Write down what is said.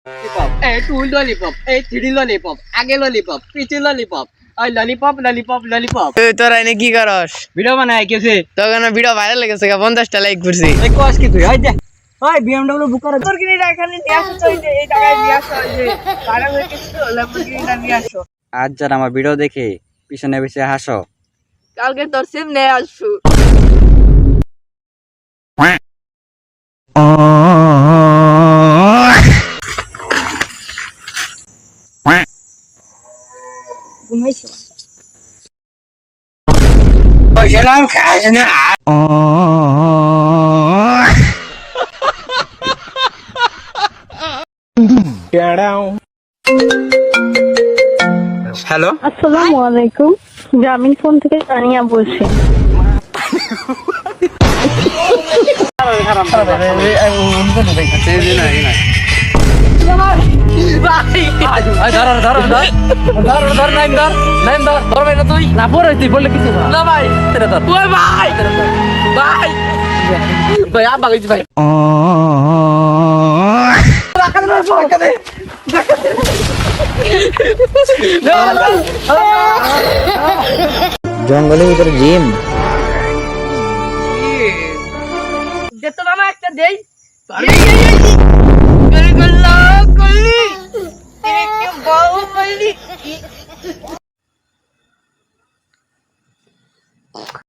Lollipop এ two lollipop এ three lollipop আগে ললিপপ পিছে ললিপপ ওই ললিপপ ললিপপ ললিপপ তুই তোরা এনে কি করস? ভিডিও বানায় কেছে তখন ভিডিও ভাইরাল লেগেছে 50টা লাইক করছি। এই কোস কি তুই ওই দে ওই বিএমডব্লিউ বুক করে তোর কিনে এখানে নিয়ে আসো এই টাকায় নিয়ে আসো এই যে ভাড়া হয়ে গেছে তো ল্যাম্বরগিনিটা নিয়ে আসো। আজ যারা আমার ভিডিও দেখে পিছনে পিছে হাসো কালকে তোর সিম নিয়ে আসবো। হ্যালো আসসালামু আলাইকুম, গ্রামীণ ফোন থেকে তানিয়া বলছি। জঙ্গলের ভিতরে জিম দে তো মামা একটা দেই। করলি